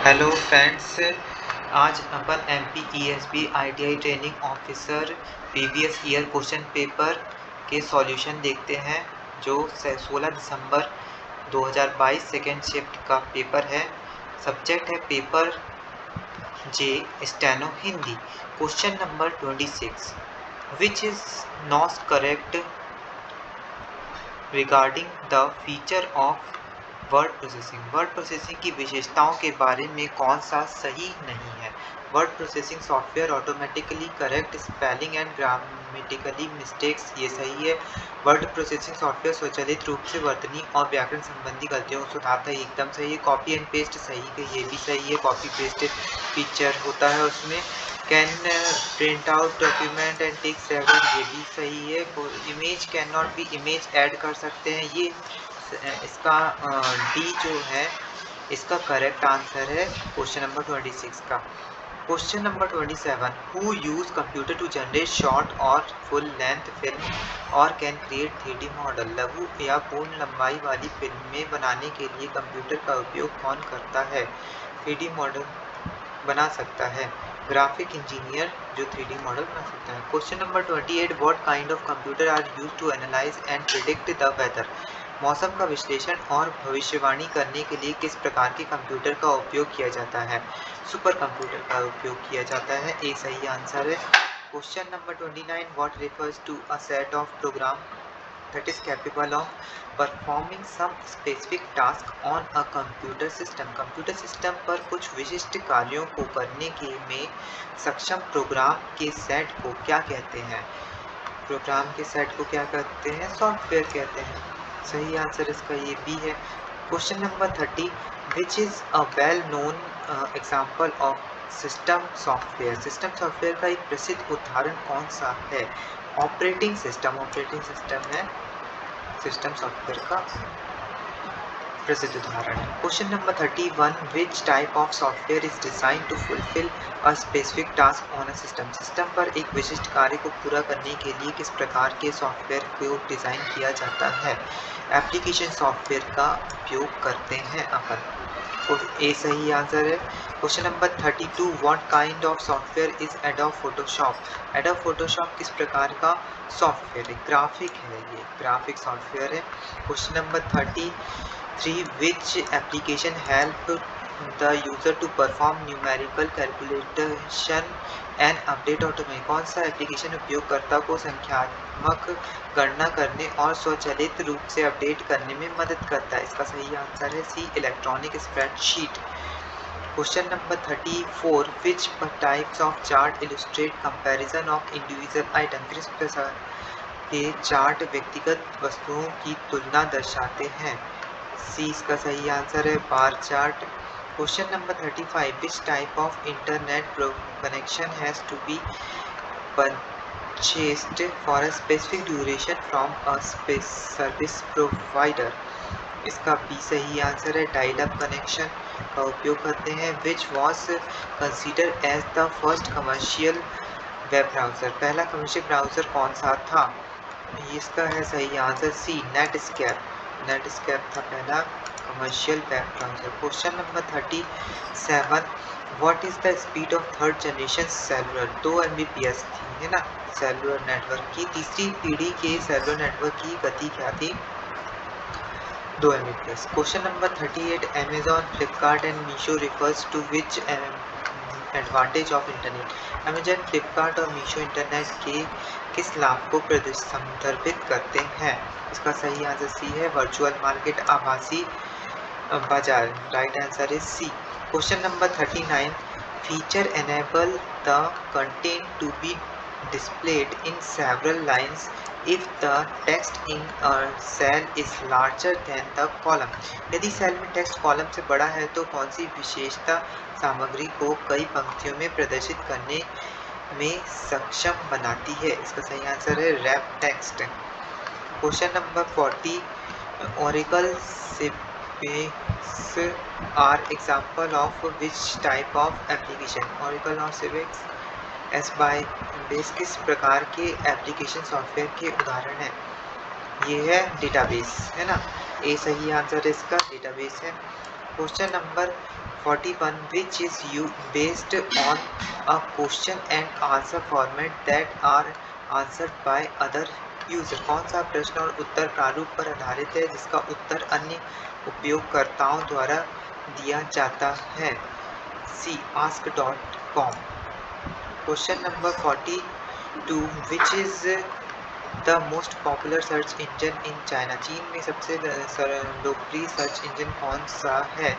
Hello friends, आज अपन MPESB ITI training officer previous year question paper के solution देखते हैं जो 16 दिसंबर 2022 सेकेंड शिफ्ट का पेपर है। सब्जेक्ट है paper J steno Hindi. Question number 26, which is not correct regarding the feature of word processing की विशेषताओं के बारे में कौन सा सही नहीं है। Word processing software automatically correct spelling and grammatically mistakes, ये सही है। वर्ड प्रोसेसिंग सॉफ्टवेयर स्वचालित रूप से वर्तनी और व्याकरण संबंधी गलतियों को सुधारता है, एकदम सही है। कॉपी एंड पेस्ट सही है, ये भी सही है। कॉपी पेस्ट फीचर होता है उसमें। Can print out document and take several, ये भी सही है। Image can not be image add कर सकते हैं, ये इसका डी जो है इसका करेक्ट आंसर है क्वेश्चन नंबर 26 का। Question number 27, who use computer to generate short और फुल लेंथ फिल्म और कैन क्रिएट 3D मॉडल। लघु या पूर्ण लंबाई वाली फिल्में बनाने के लिए कंप्यूटर का उपयोग कौन करता है। 3D मॉडल बना सकता है ग्राफिक इंजीनियर, जो 3D मॉडल बना सकता है। Question number 28, what kind of computer are use to analyse and predict the weather. मौसम का विश्लेषण और भविष्यवाणी करने के लिए किस प्रकार के कंप्यूटर का उपयोग किया जाता है। सुपर कंप्यूटर का उपयोग किया जाता है, ए सही आंसर है। Question number 29, what refers to a set of program that is capable of performing some specific task on a computer system। Computer system पर कुछ विशिष्ट कार्यों को करने के में सक्षम प्रोग्राम के सेट को क्या कहते हैं। प्रोग्राम के सेट को क्या कहते हैं, सॉफ्टवेयर कहते हैं। सही आंसर इसका ये भी है। Question number 30, which is a well known example of system software. System software का एक प्रसिद्ध उदाहरण कौन सा है। ऑपरेटिंग सिस्टम है सिस्टम सॉफ्टवेयर का प्रसिद्ध उदाहरण है। Question number 31, which type of software is design to fulfil a specific task on a system. System पर एक विशिष्ट कार्य को पूरा करने के लिए किस प्रकार के सॉफ्टवेयर को डिजाइन किया जाता है। एप्लीकेशन सॉफ्टवेयर का उपयोग करते हैं अपन, तो ए सही आंसर है। Question number 32, what kind of software is Adobe Photoshop. Adobe Photoshop किस प्रकार का सॉफ्टवेयर है, ग्राफिक है, ये ग्राफिक सॉफ्टवेयर है। Question number 33, which application help the user to perform numerical calculation and update automatic. कौन सा एप्लीकेशन उपयोगकर्ता को संख्यात्मक गणना करने और स्वचालित रूप से अपडेट करने में मदद करता है। इसका सही आंसर है C, electronic spreadsheet. Question number 34, which types of chart illustrate comparison of individual item. किस प्रकार के चार्ट व्यक्तिगत वस्तुओं की तुलना दर्शाते हैं। सी इसका सही आंसर है, bar chart. Question number 35, which type of internet connection has to be purchased for a specific duration from a service provider। इसका बी सही आंसर है, डायल अप कनेक्शन का उपयोग करते हैं। Which was consider as the first commercial web browser. पहला commercial browser कौन सा था। इसका है सही आंसर सी, नेटस्केप था पहला commercial web browser. Question number 37, what is the speed of third generation cellular. 2 Mbps थी, है ना, सेलुलर नेटवर्क की। तीसरी पीढ़ी के सेलुलर नेटवर्क की गति क्या थी, 2 Mbps। Question number 38, Amazon, Flipkart and Meesho refers to which advantage of internet. Amazon, Flipkart और मीशो इंटरनेट के किस लाभ को संदर्भित करते हैं। इसका सही आंसर सी है, वर्चुअल मार्केट, आभासी बाजार। Right answer is C. Question number 39, feature enable the content to be displayed in several lines if the text in a cell is larger than the column। यदि cell में text column से बड़ा है तो कौन सी विशेषता सामग्री को कई पंक्तियों में प्रदर्शित करने में सक्षम बनाती है। इसका सही आंसर है wrap text. Question number 40, Oracle civics are example of which type of application. Oracle और सिविक्स बेस किस प्रकार के एप्लीकेशन सॉफ्टवेयर के उदाहरण हैं। ये है डेटाबेस, है ना, ए सही आंसर इसका डेटाबेस है। Question number 41 which is based on a question and answer format that are answered by other user। कौन सा प्रश्न और उत्तर प्रारूप पर आधारित है जिसका उत्तर अन्य उपयोगकर्ताओं द्वारा दिया जाता है? सी ask.com। Question number 42 which is the most popular search engine in China। चीन में सबसे लोकप्रिय सर्च इंजन कौन सा है?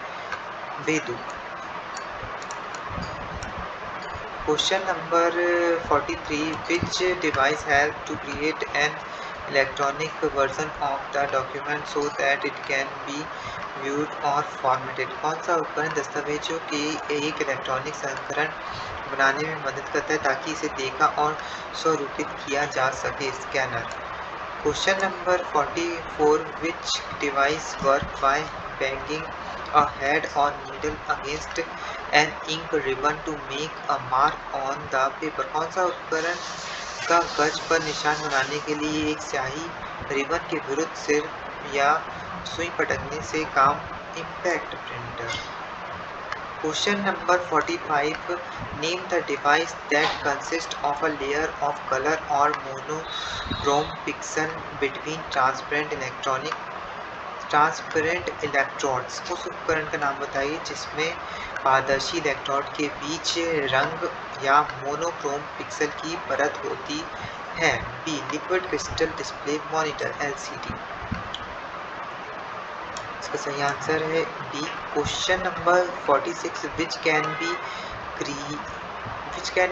बेदू। Question number 43 which device help to create an electronic version of the document so that it can be viewed or formatted। कौन सा उपकरण दस्तावेजों के एक इलेक्ट्रॉनिक संस्करण बनाने में मदद करता है ताकि इसे देखा और स्वरूपित किया जा सके? Scanner. Question number 44 which device work by banging a head or needle against an ink ribbon to make a mark on the paper। कौन सा उपकरण का कागज पर निशान बनाने के लिए एक स्याही रिबन के विरुद्ध सिर या सुई पटकने से काम? Impact printer. Question number 45 name the device that consist of a layer of colour और monochrome pixel between transparent electrodes. उस उपकरण का नाम बताइए जिसमें पारदर्शी इलेक्ट्रोड के बीच रंग या मोनोक्रोम पिक्सल की परत होती है? B liquid crystal display monitor LCD। इसका सही आंसर है B. Question number 46 which can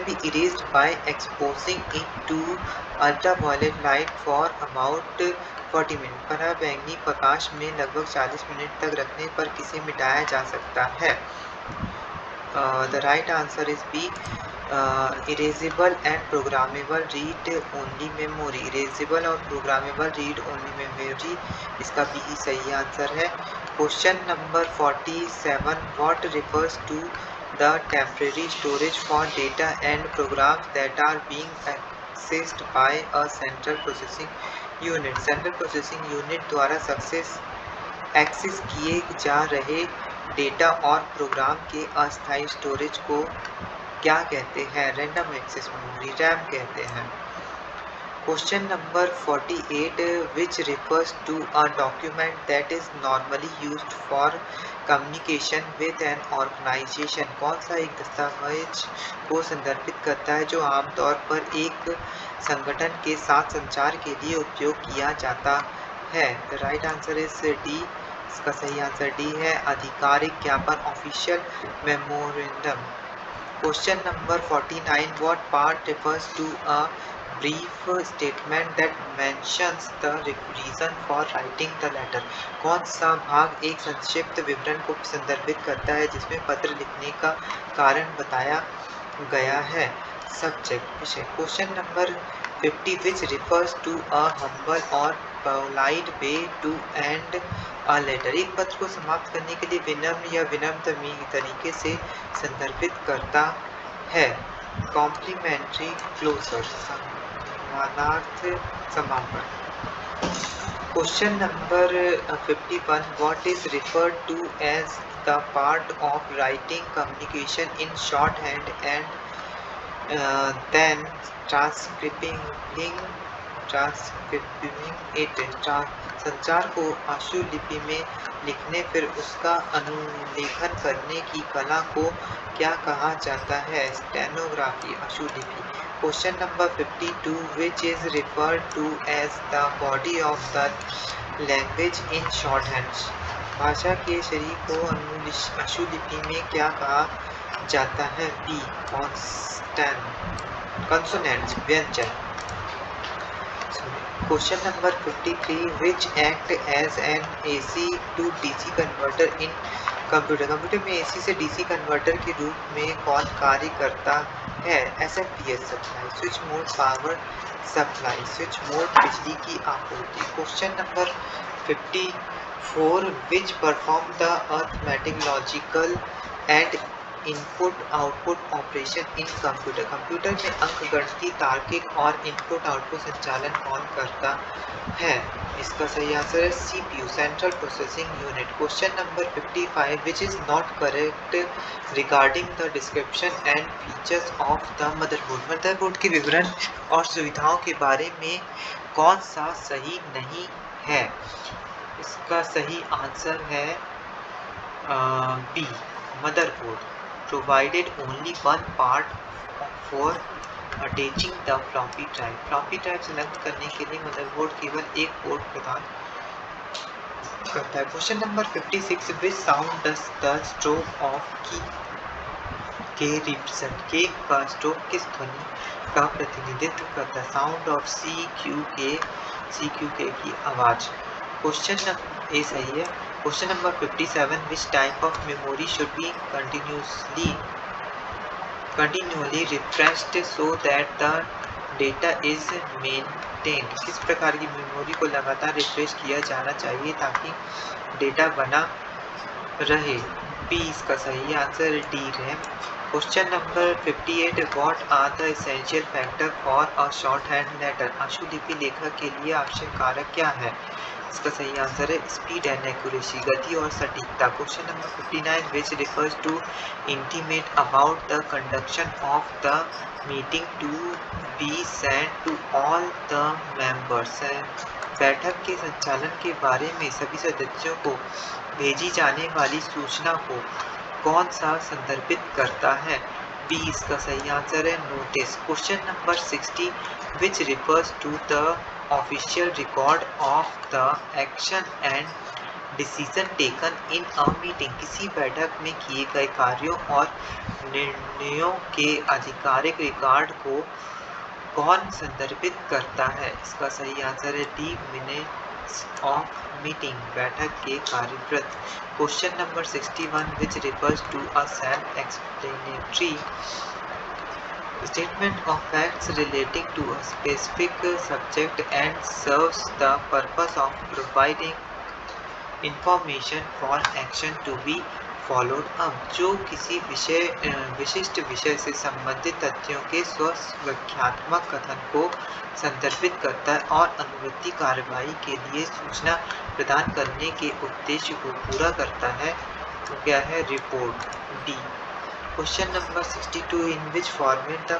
be erased by exposing it to ultraviolet light for about 40 minute. पराबैंगनी प्रकाश में लगभग 40 मिनट तक रखने पर किसे मिटाया जा सकता है? The right answer is B erasable and programmable read only memory. Erasable और प्रोग्रामेबल रीड ओनली मेमोरी, इसका बी ही सही आंसर है। Question number 47 what refers to the temporary storage for data and programs that are being accessed by a central processing unit. Central processing unit द्वारा access किए जा रहे data और programme के अस्थायी स्टोरेज को क्या कहते हैं? रैंडम एक्सेस मेमोरी, रैम कहते हैं। Question number 48 which refers to a document that is normally used for communication with an organisation. कौन सा एक दस्तावेज को संदर्भित करता है जो आमतौर पर एक संगठन के साथ संचार के लिए उपयोग किया जाता है? The right answer is D. इसका सही आंसर डी है, आधिकारिक ज्ञापन, official memorandum. Question number 49 what part refers to a brief statement that mentions the reason for writing the letter. कौन सा भाग एक संक्षिप्त विवरण को संदर्भित करता है जिसमें पत्र लिखने का कारण बताया गया है? सब्जेक्ट, विषय। Question number 50 which refers to a humble or polite way to end a letter। एक पत्र को समाप्त करने के लिए विनम्र या विनम्र तरीके से संदर्भित करता है? कॉम्प्लीमेंट्री क्लोजर, समानार्थ समापन। Question number 51 what is referred to as the part of writing communication in shorthand and then transcribing it। संचार को आशुलिपि में लिखने फिर उसका अनुलेखन करने की कला को क्या कहा जाता है? स्टेनोग्राफी, आशुलिपि। Question number 52 which is referred to as the body of the language in shorthand। भाषा के शरीर को आशुलिपि में क्या कहा जाता है? बी consonants, व्यंजन। Question number 53 which act as an AC to DC converter in computer. Computer में AC से DC कन्वर्टर के रूप में कौन कार्य करता है? SMPS supply, switch mode power supply, switch mode बिजली की आपूर्ति। Question number 54 which perform the arithmetic, logical and input output operation in computer. Computer में अंकगणितीय तार्किक और इनपुट आउटपुट संचालन कौन करता है? इसका सही आंसर है CPU, central processing unit. Question number 55, which is not correct regarding the description and features of the motherboard. Motherboard के विवरण और सुविधाओं के बारे में कौन सा सही नहीं है? इसका सही आंसर है B, motherboard provided only one part for attaching the floppy drive. Floppy drive संलग्न करने के लिए मदरबोर्ड केवल एक पोर्ट प्रदान करता है। Question number 56, which sound does the stroke of की के रिप्रेजेंट। के का स्ट्रोक किस ध्वनि का प्रतिनिधित्व करता है? साउंड ऑफ CQK की आवाज। क्वेश्चन नंबर ए सही है। Question number 57, which type of memory should be continually refreshed so that the data is maintained। किस प्रकार की मेमोरी को लगातार रिफ्रेश किया जाना चाहिए ताकि डेटा बना रहे? बी इसका सही आंसर है, D RAM. Question number 58, what are the essential factor for a shorthand letter. आशुलिपि लेखक के लिए आवश्यक कारक क्या है? इसका सही आंसर है स्पीड एंड एक्यूरेसी, गति और सटीकता। Question number 59, which refers to intimate about the conduction of the meeting to be send to all the members. बैठक के संचालन के बारे में सभी सदस्यों को भेजी जाने वाली सूचना को कौन सा संदर्भित करता है? बी इसका सही आंसर है, notice. Question number 60, which refers to the official record of the action and decision taken in a meeting. किसी बैठक में किए गए कार्यों और निर्णयों के आधिकारिक रिकॉर्ड को कौन संदर्भित करता है? इसका सही आंसर है डी, मिनट्स ऑफ मीटिंग, बैठक के कार्यवृत्त। Question number 61, which refers to a self explanatory statement of facts relating to a specific subject and serves the purpose of providing information for action to be followed up। जो किसी विशिष्ट विषय से संबंधित तथ्यों के स्वव्याख्यात्मक कथन को संदर्भित करता है और अनुवर्ती कार्रवाई के लिए सूचना प्रदान करने के उद्देश्य को पूरा करता है, तो क्या है? Report, D. Question number 62, in which format the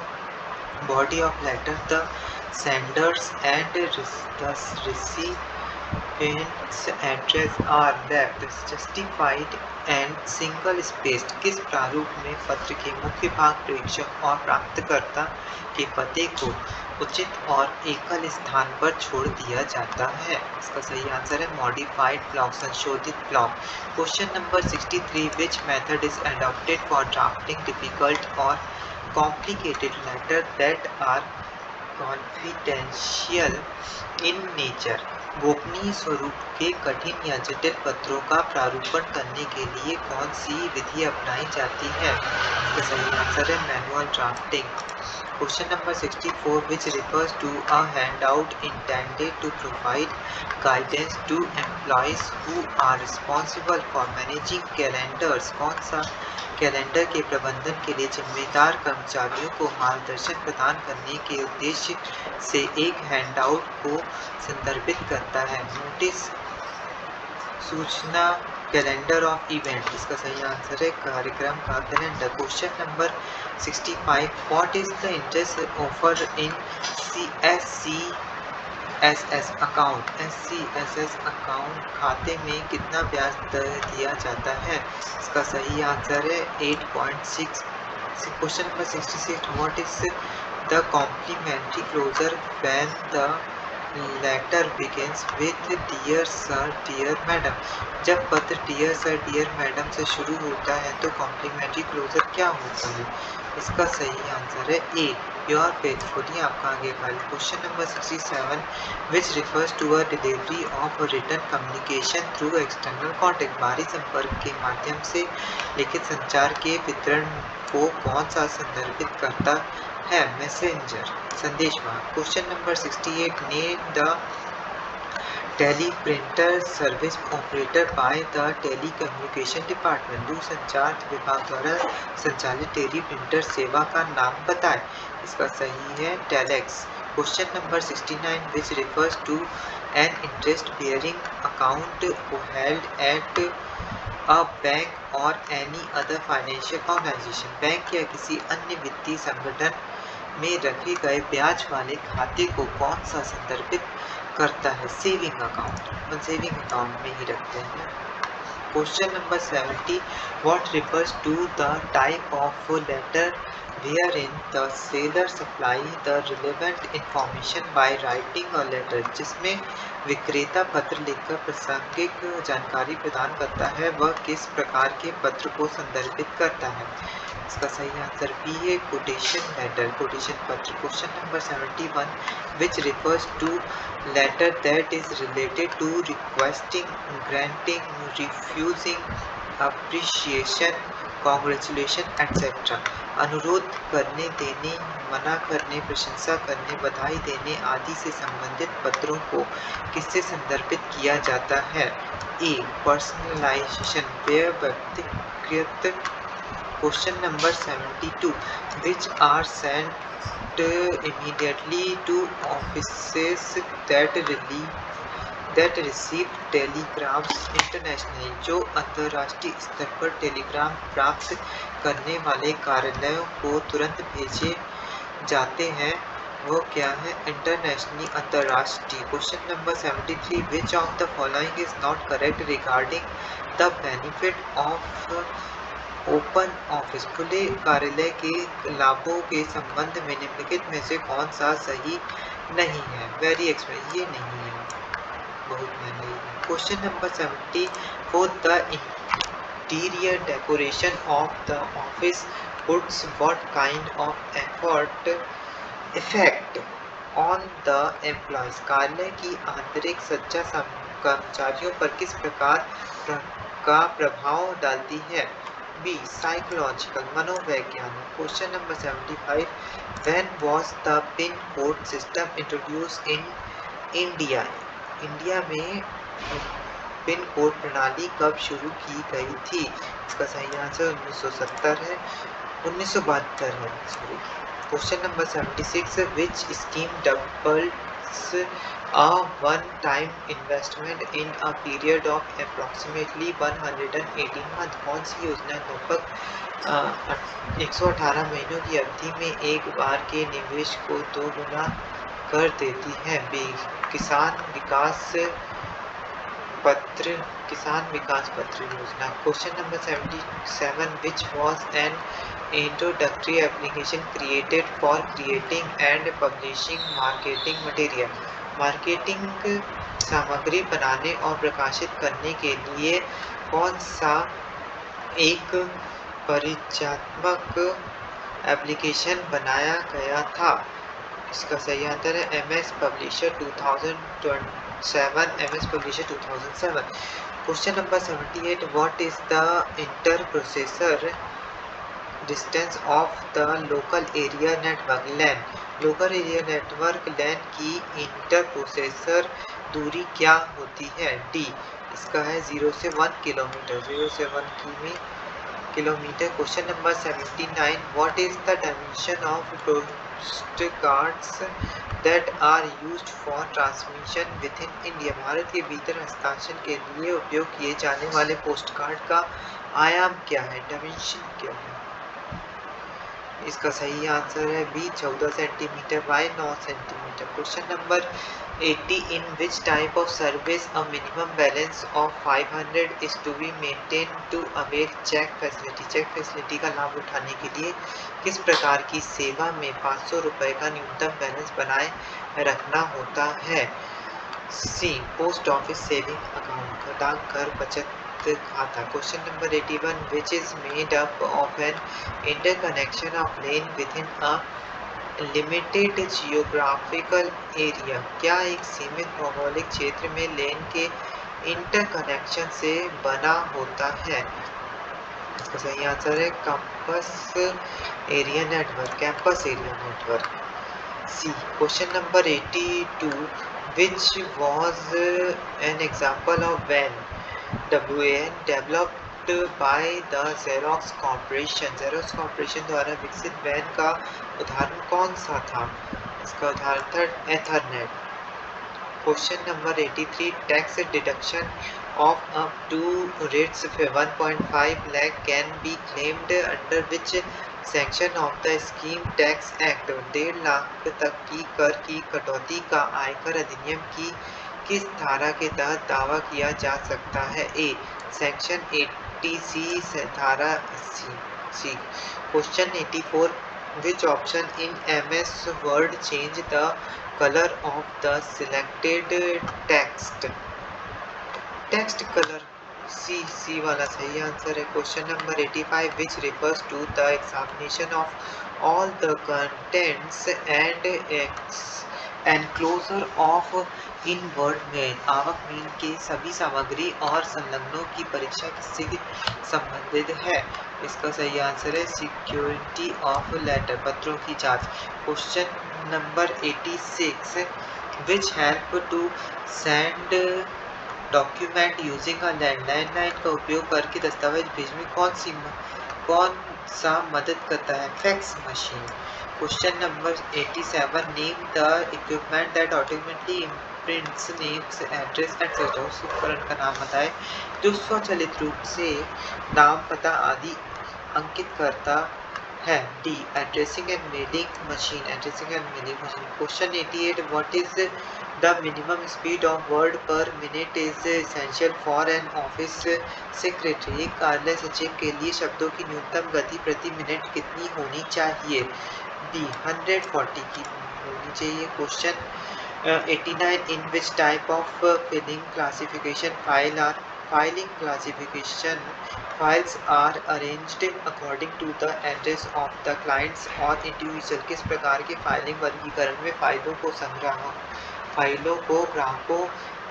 body of letter the senders and the recipient's address are left justified and single spaced। किस प्रारूप में पत्र के मुख्य भाग प्रेषक और प्राप्तकर्ता के पते को उचित और एकल स्थान पर छोड़ दिया जाता है? इसका सही आंसर है मॉडिफाइड ब्लॉक, संशोधित block. Question number 63, which method is adopted for drafting difficult और complicated letter that are confidential in nature. गोपनीय स्वरूप के कठिन या जटिल पत्रों का प्रारूपण करने के लिए कौन सी विधि अपनाई जाती है? इसका सही आंसर है manual drafting. Question number 64, which refers to a handout intended to provide guidance to employees who are responsible for managing calendars। कौन सा कैलेंडर के प्रबंधन के लिए जिम्मेदार कर्मचारियों को मार्गदर्शन प्रदान करने के उद्देश्य से एक हैंडआउट को संदर्भित करता है? नोटिस, सूचना, कैलेंडर ऑफ इवेंट। इसका सही आंसर है कार्यक्रम का calendar. Question number 65, what is the interest offer in SCSS account. SCSS account खाते में कितना ब्याज दर दिया जाता है? इसका सही आंसर है 8.6। Question number 66, what is the complimentary closure when the letter begins with dear sir dear madam. जब पत्र डियर सर डियर मैडम से शुरू होता है तो कॉम्प्लीमेंट्री क्लोजर क्या होता है? इसका सही आंसर है ए, योर फेथफुली, आपका आगे का। Question number 67, which refers to a delivery of written communication through external contact. बाहरी संपर्क के माध्यम से लिखित संचार के वितरण को कौन सा संदर्भित करता है? मैसेंजर, संदेशवाहक। Question number 68, name the teleprinter service operator by the telecommunication department. दूरसंचार विभाग द्वारा संचालित टेली प्रिंटर सेवा का नाम बताएं। इसका सही है telex. Question number 69 which refers to an interest bearing account held at a bank और any other financial organisation. Bank या किसी अन्य वित्तीय संगठन में रखे गए ब्याज वाले खाते को कौन सा संदर्भित करता है? Saving account. अपन सेविंग अकाउंट में ही रखते हैं। Question number 70 what refers to the type of letter wherein the seller supply the relevant information by writing a letter। जिसमें विक्रेता पत्र लिखकर प्रासंगिक जानकारी प्रदान करता है, वह किस प्रकार के पत्र को संदर्भित करता है? इसका सही आंसर बी है कोटेशन लेटर, कोटेशन पत्र। Question number 71 which refers to letter that is related to requesting, granting, refusing, appreciation, congratulation etc। अनुरोध करने, देने, मना करने, प्रशंसा करने, बधाई देने आदि से संबंधित पत्रों को किससे संदर्भित किया जाता है? ए पर्सनलाइजेशन, व्यक्तिगत। Question number 72 which are sent immediately to offices that receive telegrams internationally। जो अंतर्राष्ट्रीय स्तर पर टेलीग्राम प्राप्त करने वाले कार्यालयों को तुरंत भेजे जाते हैं, वो क्या है? इंटरनेशनली, अंतर्राष्ट्रीय। Question number 73 which of the following is not correct regarding the benefit of open office. खुले कार्यालय के लाभों के संबंध में निम्नलिखित में से कौन सा सही नहीं है? वेरी एक्सपेंसिव, ये नहीं है, बहुत महंगी है। Question number 74 the interior decoration of the office puts what kind of effect on the employees. कार्यालय की आंतरिक सज्जा कर्मचारियों पर किस प्रकार का प्रभाव डालती है? बी साइकोलॉजिकल, मनोवैज्ञानिक। Question number 75 when was the pin code system introduced in India. India में पिन कोड प्रणाली कब शुरू की गई थी? इसका सही आंसर 1970 है, 1972 है sorry. Question number 76 which scheme doubles a one-time investment in a period of approximately 118 months। कौन सी योजना लगभग 118 महीनों की अवधि में एक बार के निवेश को 2 गुना कर देती है? बी किसान विकास पत्र, किसान विकास पत्र योजना। Question number 77 which was an introductory application created for creating and publishing marketing material. Marketing सामग्री बनाने और प्रकाशित करने के लिए कौन सा एक परिचयात्मक एप्लीकेशन बनाया गया था? इसका सही आंसर है MS publisher 2007, MS publisher 2007। Question number 78 what is the inter processor distance of the local area network LAN. Local area network LAN की इंटर प्रोसेसर दूरी क्या होती है? डी इसका है 0 से 1 किलोमीटर, 0 से 1 kilometre. Question number 79 what is the dimension of postcards that are used for transmission within India. भारत के भीतर हस्तांतरण के लिए उपयोग किए जाने वाले पोस्ट कार्ड का आयाम क्या है? डायमेंशन क्या है? इसका सही आंसर है B 14 centimetre by 9 centimetre. Question number 80 in which type of service a minimum balance of 500 is to be maintain to avail cheque facility. Cheque facility का लाभ उठाने के लिए किस प्रकार की सेवा में 500 रुपये का न्यूनतम बैलेंस बनाए रखना होता है? सी पोस्ट ऑफिस सेविंग अकाउंट, डाकघर बचत खाता। Question number 81 which is made up of an interconnection of lane within a limited geographical area। क्या एक सीमित भौगोलिक क्षेत्र में लेन के इंटरकनेक्शन से बना होता है? इसका सही आंसर है campus area network, campus area network. C question number 82 which was an example of WAN developed by the Xerox Corporation. Xerox Corporation द्वारा विकसित WAN का उदाहरण कौन सा था? इसका उदाहरण था Ethernet. Question number 83. Tax deduction of up to rates 1.5 lakh can be claimed under which section of the Scheme Tax Act? 1.5 lakh तक की कर की कटौती का आयकर अधिनियम की किस धारा के तहत दावा किया जा सकता है? ए. सेक्शन 80C धारा 80C। Question 84. Which option in MS Word change the color of the selected text? Text color C वाला सही आंसर है। Question number 85. Which refers to the examination of all the contents and enclosure of in-word mail? आवक mail के सभी सामग्री और संलग्नों की परीक्षा किससे संबंधित है? इसका सही आंसर है सिक्योरिटी ऑफ लेटर, पत्रों की जांच। Question number 86. Which help to send document using a landline का उपयोग करके दस्तावेज भेजने में कौन सा मदद करता है? Fax machine. Question number 87. Name the equipment that automatically imprints names, address and etc. उस उपकरण का नाम बताए जो स्वचालित रूप से नाम, पता आदि अंकित करता है। D. Addressing and mailing machine. Addressing and mailing machine. Question 88. What is the minimum speed of word पर minute is essential for an office secretary? एक कार्यालय सचिव के लिए शब्दों की न्यूनतम गति प्रति मिनट कितनी होनी चाहिए? बी. 140 की होनी चाहिए। Question 89. In which type of filing classification filing classification files are arranged according to the address of the clients or individual? किस प्रकार के फाइलिंग वर्गीकरण में फाइलों को ग्राहकों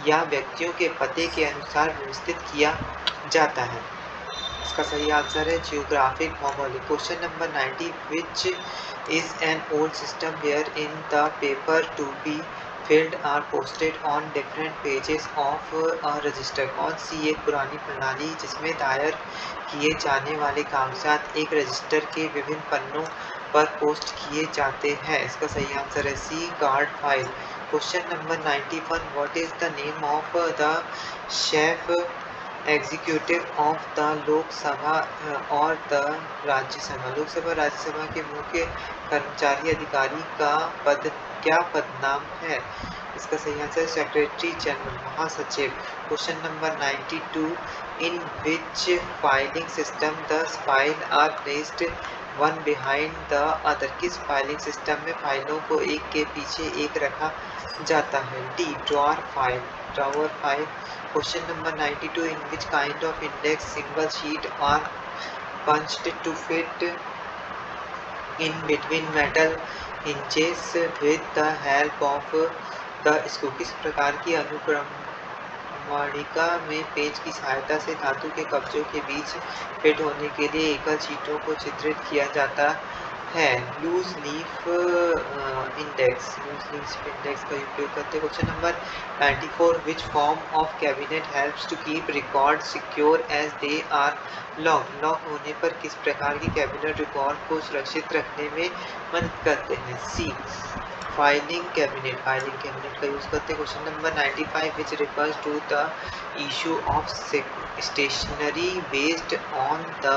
या व्यक्तियों के पते के अनुसार व्यवस्थित किया जाता है? इसका सही आंसर है जियोग्राफिक भौगोलिक। Question number 90. Which is an old system wherein the paper to be filed are posted on different pages of a register? कौन सी एक पुरानी प्रणाली जिसमें दायर किए जाने वाले कागजात एक रजिस्टर के विभिन्न पन्नों पर पोस्ट किए जाते हैं? इसका सही आंसर है C. Guard file. Question number 91. What is the name of the chef executive of the Lok Sabha और द राज्यसभा? लोकसभा राज्यसभा के मुख्य कर्मचारी अधिकारी का क्या पदनाम है? इसका सही आंसर सेक्रेटरी जनरल, महासचिव। Question number 92. In which filing system the file are placed one behind the other? किस फाइलिंग सिस्टम में फाइलों को एक के पीछे एक रखा जाता है? D. Drawer file. Question number 92. In which kind of index single sheet are punched to fit in between metal hinges with the help of the screw? किस प्रकार की अनुक्रमणिका में पेच की सहायता से धातु के कब्जों के बीच फिट होने के लिए एकल शीटों को छिद्रित किया जाता है? लूज लीफ इंडेक्स का उपयोग करते। Question number 94. Which form of cabinet helps to keep record secure as they are lock होने पर किस प्रकार के कैबिनेट रिकॉर्ड को सुरक्षित रखने में मदद करते हैं? सी. फाइलिंग कैबिनेट का यूज करते हैं। Question number 95. Which refers to the issue of stationery based on the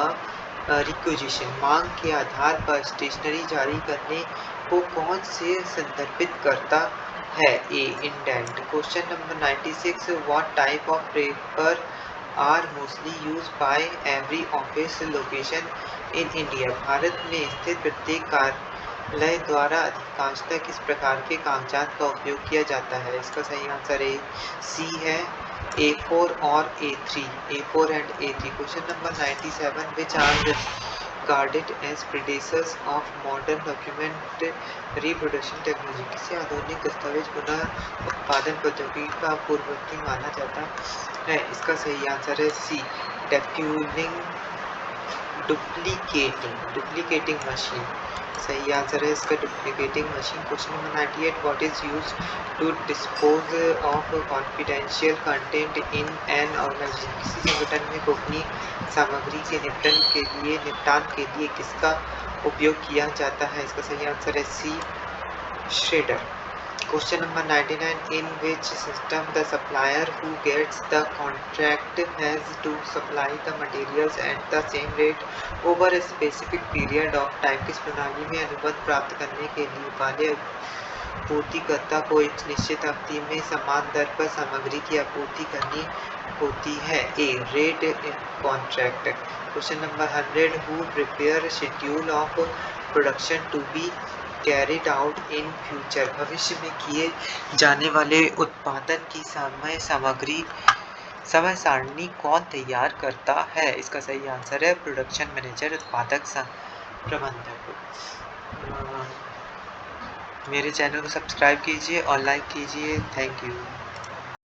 requisition? मांग के आधार पर स्टेशनरी जारी करने को कौन से संदर्भित करता है? A. Indent. Question number 96. What type of paper are mostly use by every office location in India? Bharat में स्थित प्रत्येक कार्यालय द्वारा अधिकांशतः किस प्रकार के कागजात का उपयोग किया जाता है? इसका सही आंसर ए. सी है A4 और A3, A4 and A3। Question number 97. Which are regarded as predecessors of modern document reproduction technology? किसे आधुनिक दस्तावेज पुनः उत्पादन प्रौद्योगिकी का पूर्ववर्ती माना जाता है? इसका सही आंसर है सी. डुप्लीकेटिंग मशीन सही आंसर है इसका duplicating machine. Question number 98 what is use to dispose of confidential content in an organisation. किसी संगठन में गोपनीय सामग्री के निपटान के लिए किसका उपयोग किया जाता है। इसका सही आंसर है सी shredder. Question number 99 in which system the supplier who gets the contract has to supply the materials at the same rate over a specific period of time। किस प्रणाली में अनुबंध प्राप्त करने के लिए वाले आपूर्तिकर्ता को एक निश्चित अवधि में समान दर पर सामग्री की आपूर्ति करनी होती है। A rate in contract. Question number 100 who prepare schedule of production to be carried out in future. भविष्य में किए जाने वाले उत्पादन की समय सारणी कौन तैयार करता है। इसका सही आंसर है प्रोडक्शन मैनेजर, उत्पादक प्रबंधक। मेरे चैनल को सब्सक्राइब कीजिए और लाइक कीजिए। Thank you.